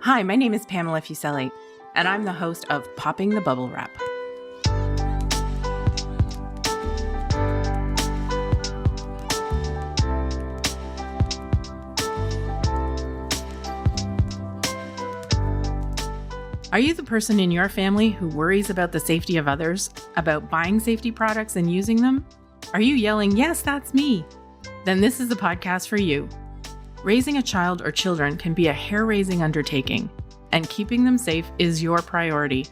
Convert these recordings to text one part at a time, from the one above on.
Hi, my name is Pamela Fuselli, and I'm the host of Popping the Bubble Wrap. Are you the person in your family who worries about the safety of others, about buying safety products and using them? Are you yelling, "Yes, that's me"? Then this is the podcast for you. Raising a child or children can be a hair-raising undertaking, and keeping them safe is your priority.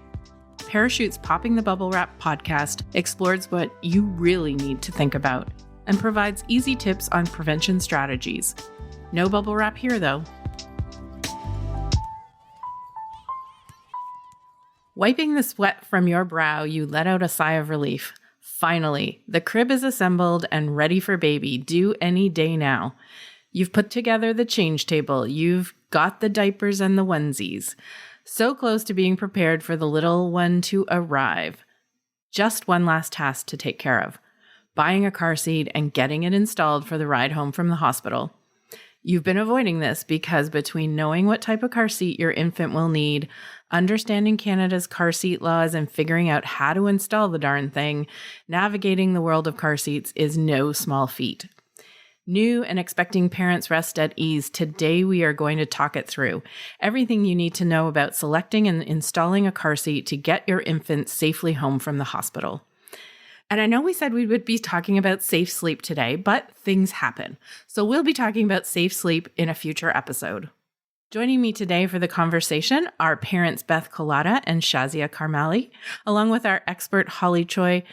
Parachute's Popping the Bubble Wrap podcast explores what you really need to think about and provides easy tips on prevention strategies. No bubble wrap here, though. Wiping the sweat from your brow, you let out a sigh of relief. Finally, the crib is assembled and ready for baby, due any day now. You've put together the change table. You've got the diapers and the onesies. So close to being prepared for the little one to arrive. Just one last task to take care of: buying a car seat and getting it installed for the ride home from the hospital. You've been avoiding this because between knowing what type of car seat your infant will need, understanding Canada's car seat laws, and figuring out how to install the darn thing, navigating the world of car seats is no small feat. New and expecting parents rest at ease. Today we are going to talk it through. Everything you need to know about selecting and installing a car seat to get your infant safely home from the hospital. And I know we said we would be talking about safe sleep today, but things happen. So we'll be talking about safe sleep in a future episode. Joining me today for the conversation are parents Beth Collada and Shazia Karmali, along with our expert Holly Choi,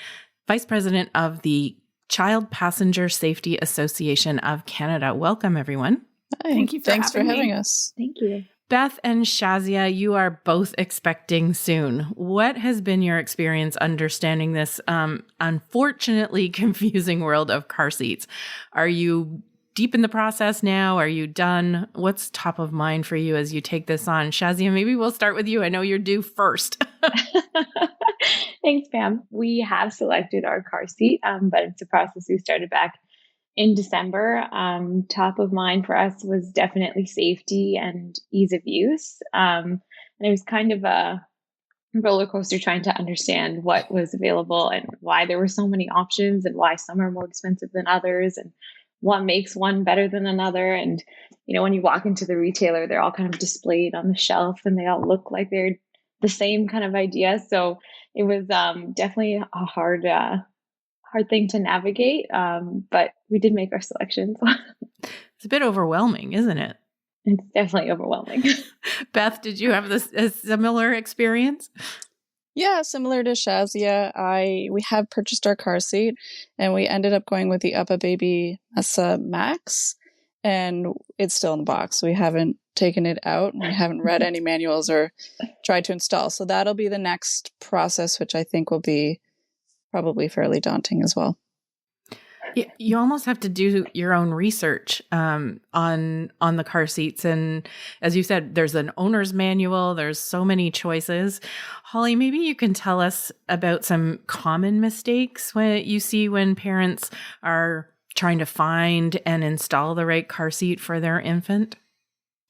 Vice President of the Child Passenger Safety Association of Canada. Welcome, everyone. Hi. Thank you Thanks for having me. us. Thank you. Beth and Shazia, you are both expecting soon. What has been your experience understanding this unfortunately confusing world of car seats? Are you deep in the process now? Are you done? What's top of mind for you as you take this on? Shazia, maybe we'll start with you. I know you're due first. Thanks, Pam. We have selected our car seat, but it's a process we started back in December. Top of mind for us was definitely safety and ease of use. And it was kind of a roller coaster trying to understand what was available and why there were so many options and why some are more expensive than others and what makes one better than another. And, you know, when you walk into the retailer, they're all kind of displayed on the shelf and they all look like they're the same kind of idea. So it was definitely a hard thing to navigate, but we did make our selections. It's a bit overwhelming, isn't it? It's definitely overwhelming. Beth, did you have a similar experience? Yeah, similar to Shazia, we have purchased our car seat and we ended up going with the Uppa Baby Mesa Max, and it's still in the box. We haven't taken it out. We haven't read any manuals or tried to install. So that'll be the next process, which I think will be probably fairly daunting as well. You almost have to do your own research on the car seats. And as you said, there's an owner's manual. There's so many choices. Holly, maybe you can tell us about some common mistakes when parents are trying to find and install the right car seat for their infant.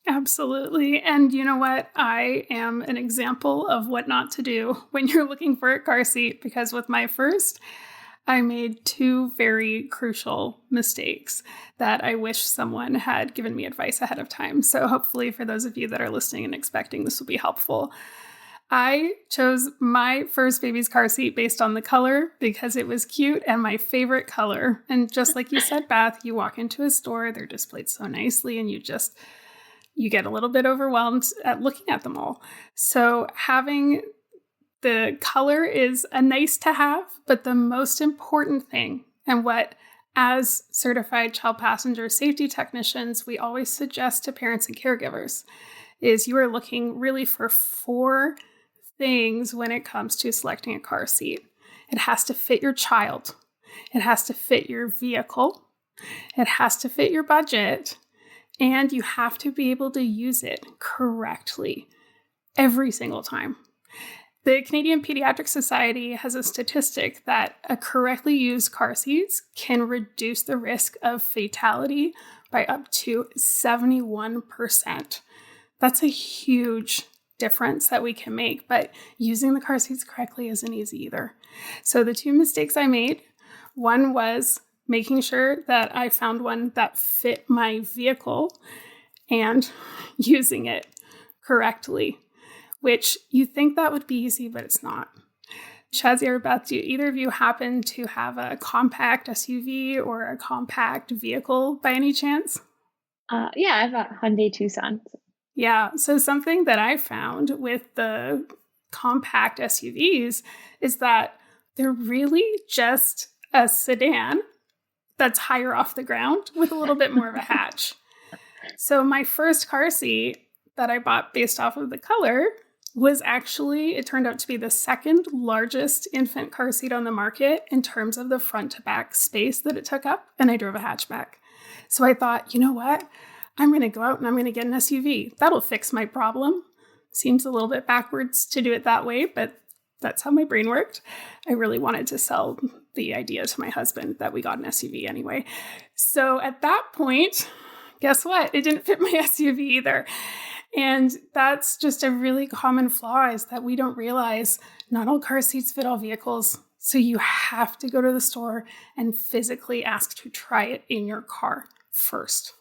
Absolutely. And you know what? I am an example of what not to do when you're looking for a car seat, because with my first, I made two very crucial mistakes that I wish someone had given me advice ahead of time. So hopefully for those of you that are listening and expecting, this will be helpful. I chose my first baby's car seat based on the color because it was cute and my favorite color. And just like you said, Beth, you walk into a store, they're displayed so nicely and you get a little bit overwhelmed at looking at them all. So having the color is a nice to have, but the most important thing, and what as certified child passenger safety technicians, we always suggest to parents and caregivers, is you are looking really for 4 things when it comes to selecting a car seat. It has to fit your child. It has to fit your vehicle. It has to fit your budget. And you have to be able to use it correctly every single time. The Canadian Pediatric Society has a statistic that a correctly used car seats can reduce the risk of fatality by up to 71%. That's a huge difference that we can make, but using the car seats correctly isn't easy either. So the two mistakes I made, one was making sure that I found one that fit my vehicle and using it correctly, which you think that would be easy, but it's not. Shazia or Beth, do either of you happen to have a compact SUV or a compact vehicle by any chance? Yeah, I have a Hyundai Tucson. Yeah, so something that I found with the compact SUVs is that they're really just a sedan that's higher off the ground with a little bit more of a hatch. So my first car seat that I bought based off of the color was actually, it turned out to be the second largest infant car seat on the market in terms of the front to back space that it took up, and I drove a hatchback. So I thought, you know what? I'm going to go out and I'm going to get an SUV. That'll fix my problem. Seems a little bit backwards to do it that way, but that's how my brain worked. I really wanted to sell the idea to my husband that we got an SUV anyway. So at that point, guess what? It didn't fit my SUV either. And that's just a really common flaw, is that we don't realize not all car seats fit all vehicles. So you have to go to the store and physically ask to try it in your car first.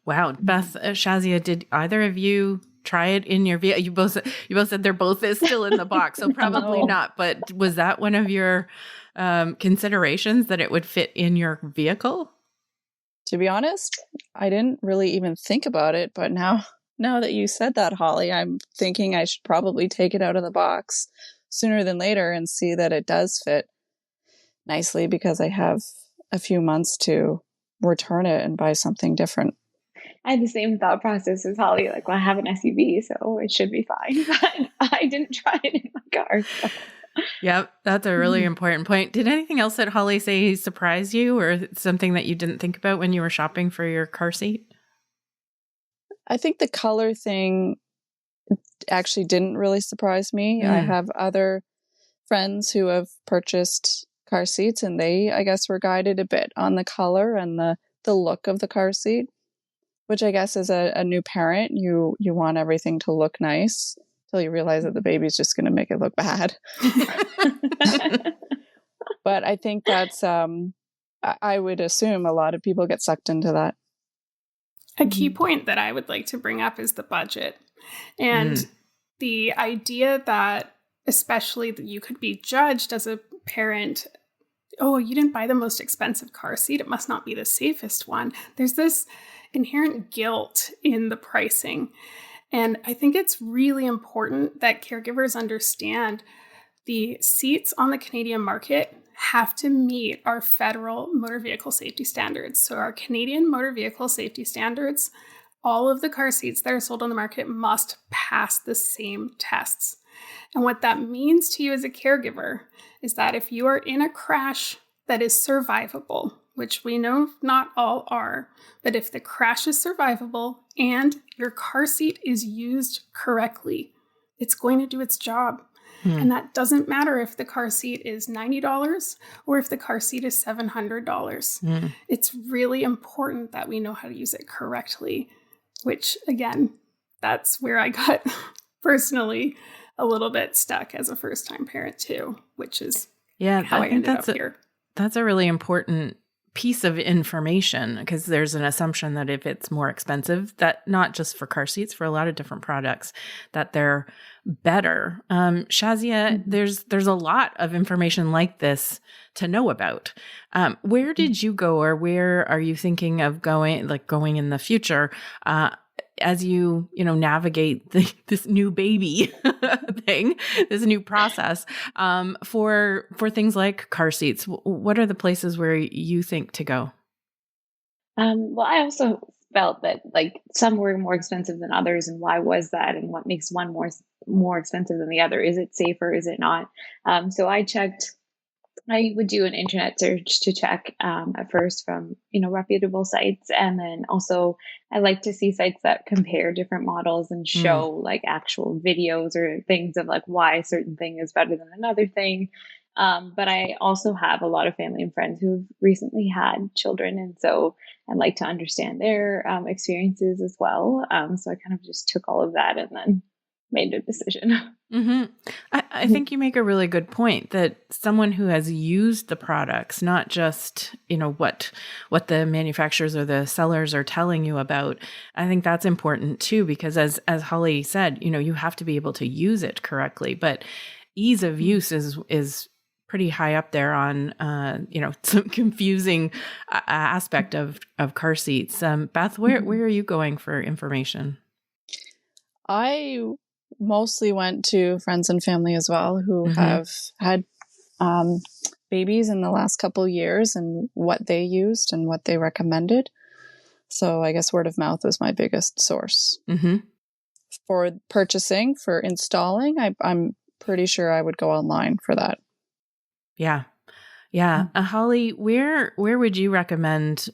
Wow. Beth, Shazia, did either of you try it in your vehicle? You both said they're both still in the box, so probably No. not. But was that one of your considerations, that it would fit in your vehicle? To be honest, I didn't really even think about it, but now that you said that, Holly, I'm thinking I should probably take it out of the box sooner than later and see that it does fit nicely, because I have a few months to return it and buy something different. I had the same thought process as Holly, like, well, I have an SUV, so it should be fine. But I didn't try it in my car. So. Yep, that's a really important point. Did anything else that Holly say surprise you, or something that you didn't think about when you were shopping for your car seat? I think the color thing actually didn't really surprise me. I have other friends who have purchased car seats, and they, I guess, were guided a bit on the color and the look of the car seat, which I guess as a new parent, you want everything to look nice until you realize that the baby's just going to make it look bad. But I think that's, I would assume a lot of people get sucked into that. A key point that I would like to bring up is the budget. And the idea that, especially that you could be judged as a parent, oh, you didn't buy the most expensive car seat, it must not be the safest one. There's this inherent guilt in the pricing. And I think it's really important that caregivers understand the seats on the Canadian market have to meet our federal motor vehicle safety standards. So our Canadian motor vehicle safety standards, all of the car seats that are sold on the market must pass the same tests. And what that means to you as a caregiver is that if you are in a crash that is survivable, which we know not all are, but if the crash is survivable and your car seat is used correctly, it's going to do its job. And that doesn't matter if the car seat is $90 or if the car seat is $700. It's really important that we know how to use it correctly, which, again, that's where I got personally a little bit stuck as a first-time parent too, which is how I ended up here. That's a really important piece of information, because there's an assumption that if it's more expensive, that not just for car seats, for a lot of different products, that they're better. Shazia, there's a lot of information like this to know about. Where did you go, or where are you thinking of going in the future, as you navigate this new baby thing, this new process, for things like car seats? What are the places where you think to go? Well, I also felt that some were more expensive than others, and why was that, and what makes one more expensive than the other? Is it safer? Is it not? So I would do an internet search to check at first from reputable sites, and then also I like to see sites that compare different models and show actual videos or things of why a certain thing is better than another thing. But I also have a lot of family and friends who've recently had children. And so I'd like to understand their experiences as well. So I kind of just took all of that and then made a decision. Mm-hmm. I think you make a really good point that someone who has used the products, not just, what the manufacturers or the sellers are telling you about, I think that's important too, because as Holly said, you have to be able to use it correctly, but ease of use is pretty high up there on, some confusing aspect of car seats. Beth, where are you going for information? I mostly went to friends and family as well who have had babies in the last couple years and what they used and what they recommended. So I guess word of mouth was my biggest source. For purchasing, for installing, I'm pretty sure I would go online for that. Yeah. Holly, where would you recommend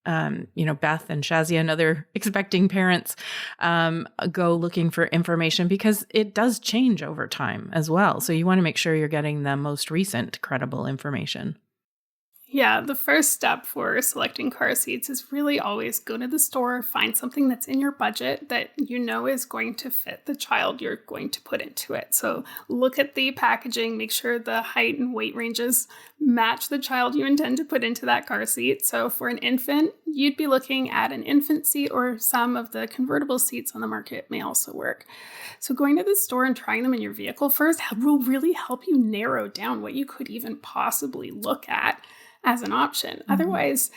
Beth and Shazia and other expecting parents go looking for information, because it does change over time as well. So you want to make sure you're getting the most recent credible information. Yeah, the first step for selecting car seats is really always go to the store, find something that's in your budget that is going to fit the child you're going to put into it. So look at the packaging, make sure the height and weight ranges match the child you intend to put into that car seat. So for an infant, you'd be looking at an infant seat, or some of the convertible seats on the market may also work. So going to the store and trying them in your vehicle first will really help you narrow down what you could even possibly look at as an option. Otherwise,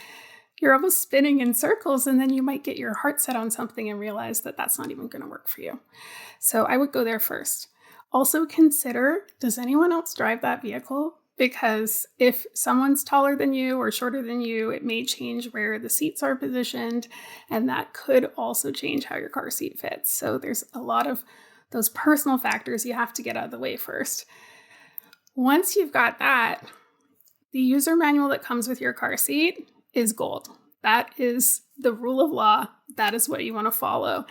you're almost spinning in circles, and then you might get your heart set on something and realize that that's not even going to work for you. So I would go there first. Also consider, does anyone else drive that vehicle? Because if someone's taller than you or shorter than you, it may change where the seats are positioned, and that could also change how your car seat fits. So there's a lot of those personal factors you have to get out of the way first. Once you've got that, the user manual that comes with your car seat is gold. That is the rule of law. That is what you want to follow.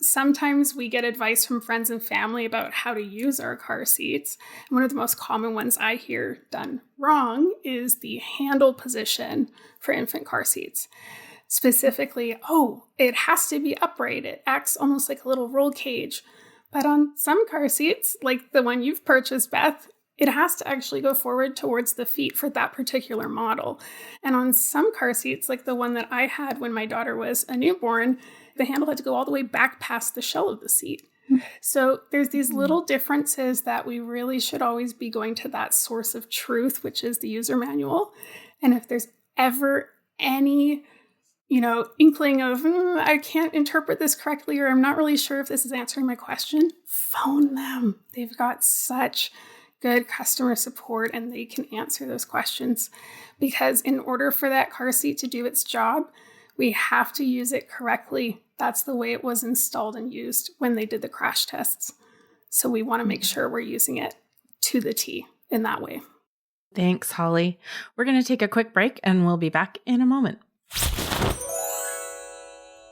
Sometimes we get advice from friends and family about how to use our car seats. And one of the most common ones I hear done wrong is the handle position for infant car seats. Specifically, it has to be upright. It acts almost like a little roll cage. But on some car seats, like the one you've purchased, Beth, it has to actually go forward towards the feet for that particular model. And on some car seats, like the one that I had when my daughter was a newborn, the handle had to go all the way back past the shell of the seat. So there's these little differences that we really should always be going to that source of truth, which is the user manual. And if there's ever any inkling of, I can't interpret this correctly, or I'm not really sure if this is answering my question, phone them. They've got such good customer support, and they can answer those questions, because in order for that car seat to do its job, we have to use it correctly. That's the way it was installed and used when they did the crash tests. So we want to make sure we're using it to the T in that way. Thanks, Holly. We're going to take a quick break, and we'll be back in a moment.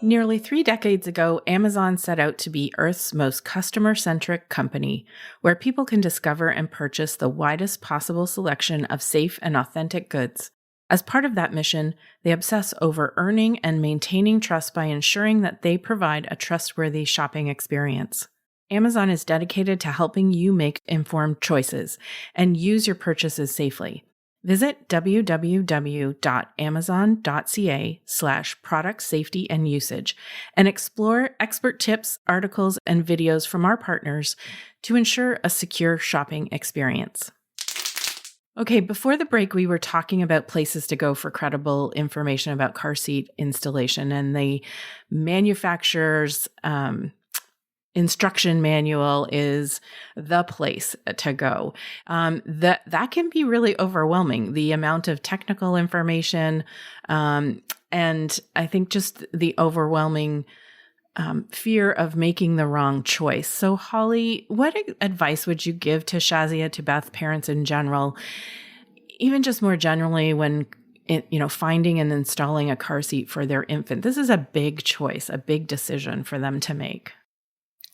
Nearly 3 decades ago, Amazon set out to be Earth's most customer-centric company, where people can discover and purchase the widest possible selection of safe and authentic goods. As part of that mission, they obsess over earning and maintaining trust by ensuring that they provide a trustworthy shopping experience. Amazon is dedicated to helping you make informed choices and use your purchases safely. Visit www.amazon.ca/product safety and usage and explore expert tips, articles, and videos from our partners to ensure a secure shopping experience. Okay, before the break, we were talking about places to go for credible information about car seat installation, and the manufacturer's instruction manual is the place to go. That can be really overwhelming, the amount of technical information, and I think just the overwhelming fear of making the wrong choice. So Holly, what advice would you give to Shazia, to Beth, parents in general, even just more generally when finding and installing a car seat for their infant? This is a big choice, a big decision for them to make.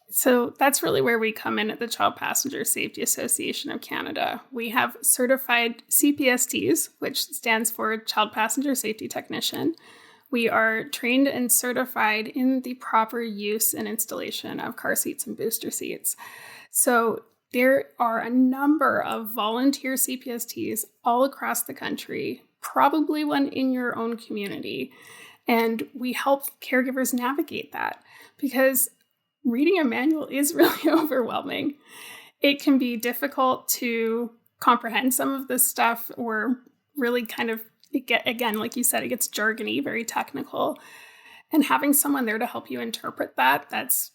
So that's really where we come in at the Child Passenger Safety Association of Canada. We have certified CPSTs, which stands for Child Passenger Safety Technician. We are trained and certified in the proper use and installation of car seats and booster seats. So there are a number of volunteer CPSTs all across the country, probably one in your own community. And we help caregivers navigate that because reading a manual is really overwhelming. It can be difficult to comprehend some of this stuff or really kind of, again, like you said, it gets jargony, very technical. And having someone there to help you interpret that, that's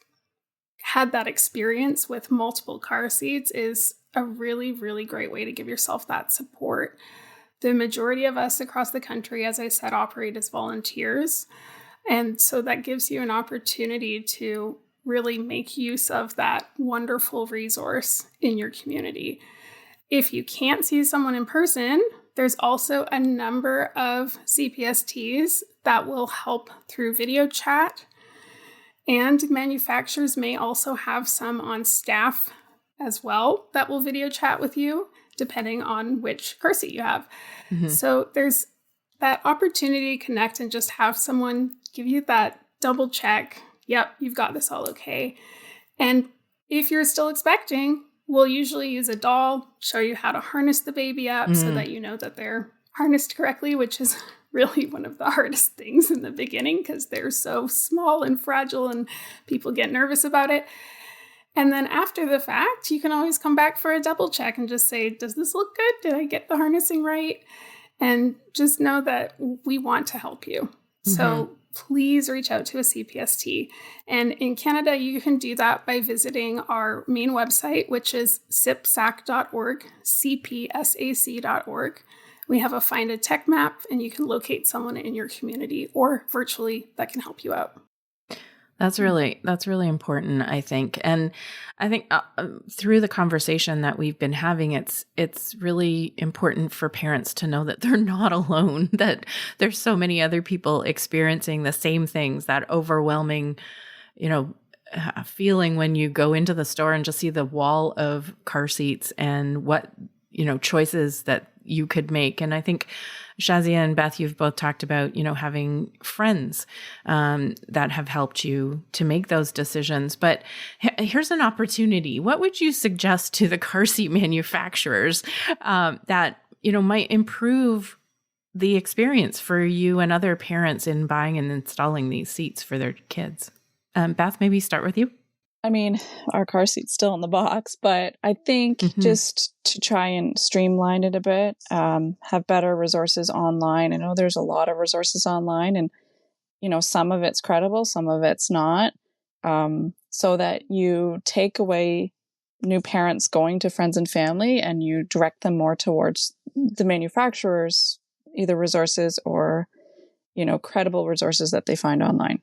had that experience with multiple car seats, is a really, really great way to give yourself that support. The majority of us across the country, as I said, operate as volunteers. And so that gives you an opportunity to really make use of that wonderful resource in your community. If you can't see someone in person, there's also a number of CPSTs that will help through video chat. And manufacturers may also have some on staff as well that will video chat with you, depending on which car seat you have. Mm-hmm. So there's that opportunity to connect and just have someone give you that double check. Yep, you've got this all okay. And if you're still expecting, we'll usually use a doll, show you how to harness the baby up so that you know that they're harnessed correctly, which is really one of the hardest things in the beginning because they're so small and fragile and people get nervous about it. And then after the fact, you can always come back for a double check and just say, does this look good? Did I get the harnessing right? And just know that we want to help you. Mm-hmm. So please reach out to a CPST. And in Canada, you can do that by visiting our main website, which is cpsac.org, cpsac.org. We have a Find a Tech map, and you can locate someone in your community or virtually that can help you out. That's really important, I think. And I think through the conversation that we've been having, it's really important for parents to know that they're not alone, that there's so many other people experiencing the same things, that overwhelming, feeling when you go into the store and just see the wall of car seats and what, choices that you could make. And I think Shazia and Beth, you've both talked about, having friends that have helped you to make those decisions. But here's an opportunity. What would you suggest to the car seat manufacturers that, might improve the experience for you and other parents in buying and installing these seats for their kids? Beth, maybe start with you. I mean, our car seat's still in the box, but I think just to try and streamline it a bit, have better resources online. I know there's a lot of resources online and, some of it's credible, some of it's not, so that you take away new parents going to friends and family and you direct them more towards the manufacturers, either resources or, credible resources that they find online.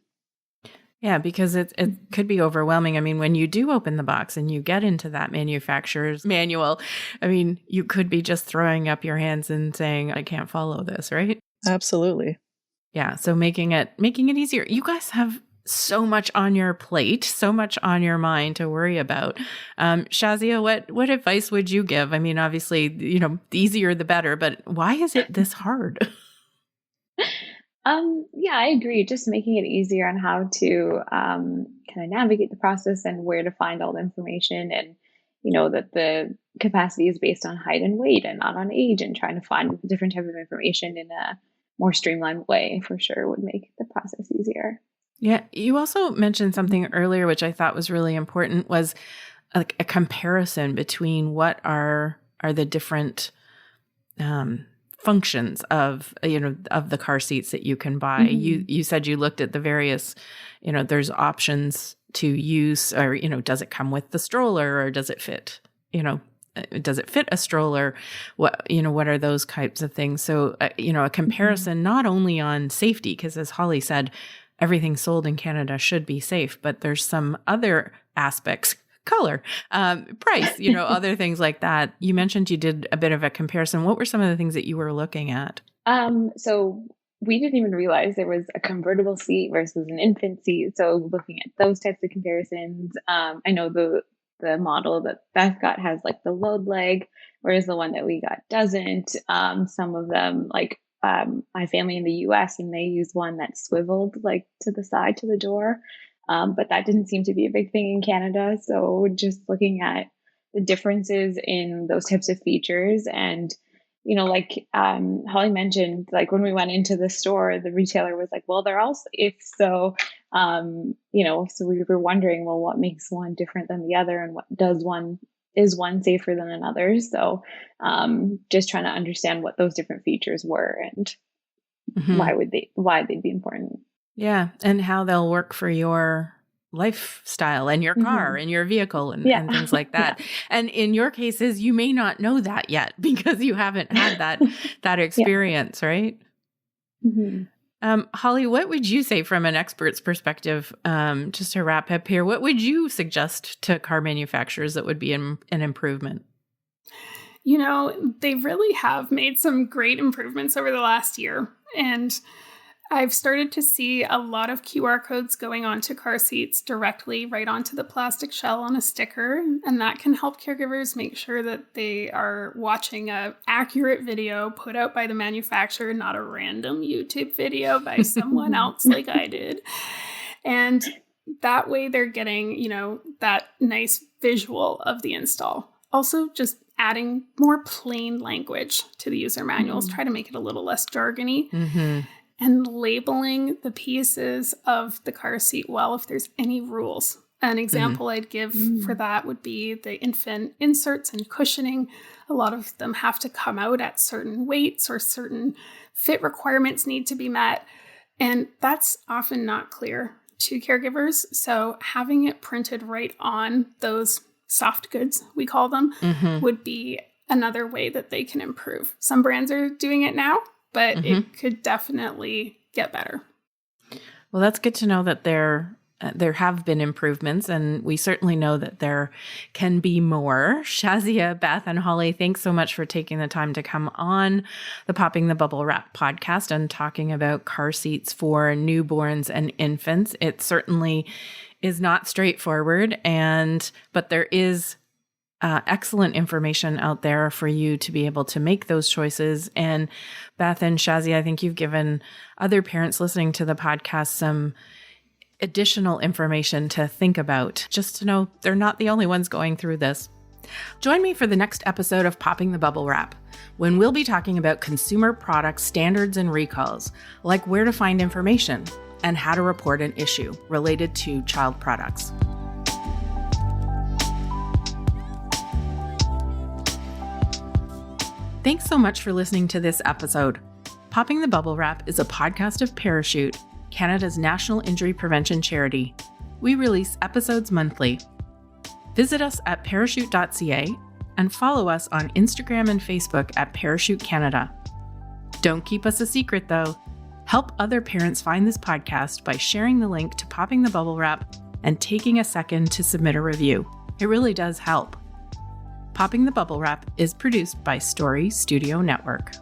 Yeah, because it could be overwhelming. I mean, when you do open the box and you get into that manufacturer's manual, I mean, you could be just throwing up your hands and saying, I can't follow this, right? Absolutely. Yeah. So making it easier. You guys have so much on your plate, so much on your mind to worry about. Shazia, what advice would you give? I mean, obviously, the easier the better, but why is it this hard? Yeah, I agree. Just making it easier on how to kind of navigate the process and where to find all the information, and that the capacity is based on height and weight and not on age, and trying to find different type of information in a more streamlined way for sure would make the process easier. Yeah, you also mentioned something earlier which I thought was really important, was a comparison between what are the different functions of the car seats that you can buy. Mm-hmm. You said you looked at the various, there's options to use, or does it come with the stroller, or does it fit, does it fit a stroller? What are those types of things? So a comparison not only on safety, because as Holly said, everything sold in Canada should be safe, but there's some other aspects, color, price, other things like that. You mentioned you did a bit of a comparison. What were some of the things that you were looking at? So we didn't even realize there was a convertible seat versus an infant seat. So looking at those types of comparisons, I know the model that Beth got has like the load leg, whereas the one that we got doesn't. Some of them, like my family in the US, and they use one that swiveled like to the side to the door. But that didn't seem to be a big thing in Canada. So just looking at the differences in those types of features, and like Holly mentioned, like when we went into the store, the retailer was like, well, they're all safe. So, so we were wondering, well, what makes one different than the other, and is one safer than another? So just trying to understand what those different features were and why they'd be important. Yeah. And how they'll work for your lifestyle and your car and your vehicle and things like that. And in your cases, you may not know that yet because you haven't had that experience, right? Holly, what would you say from an expert's perspective, just to wrap up here, what would you suggest to car manufacturers that would be an improvement? They really have made some great improvements over the last year. And I've started to see a lot of QR codes going onto car seats directly right onto the plastic shell on a sticker. And that can help caregivers make sure that they are watching an accurate video put out by the manufacturer, not a random YouTube video by someone else like I did. And that way they're getting, that nice visual of the install. Also, just adding more plain language to the user manuals. Try to make it a little less jargony. And labeling the pieces of the car seat well if there's any rules. An example I'd give for that would be the infant inserts and cushioning. A lot of them have to come out at certain weights or certain fit requirements need to be met. And that's often not clear to caregivers. So having it printed right on those soft goods, we call them, would be another way that they can improve. Some brands are doing it now, but it could definitely get better. Well, that's good to know that there have been improvements, and we certainly know that there can be more. Shazia, Beth, and Holly, thanks so much for taking the time to come on the Popping the Bubble Wrap podcast and talking about car seats for newborns and infants. It certainly is not straightforward, but there is excellent information out there for you to be able to make those choices. And Beth and Shazia, I think you've given other parents listening to the podcast some additional information to think about, just to know they're not the only ones going through this. Join me for the next episode of Popping the Bubble Wrap, when we'll be talking about consumer product standards and recalls, like where to find information and how to report an issue related to child products. Thanks so much for listening to this episode. Popping the Bubble Wrap is a podcast of Parachute, Canada's national injury prevention charity. We release episodes monthly. Visit us at parachute.ca and follow us on Instagram and Facebook at Parachute Canada. Don't keep us a secret, though. Help other parents find this podcast by sharing the link to Popping the Bubble Wrap and taking a second to submit a review. It really does help. Popping the Bubble Wrap is produced by Story Studio Network.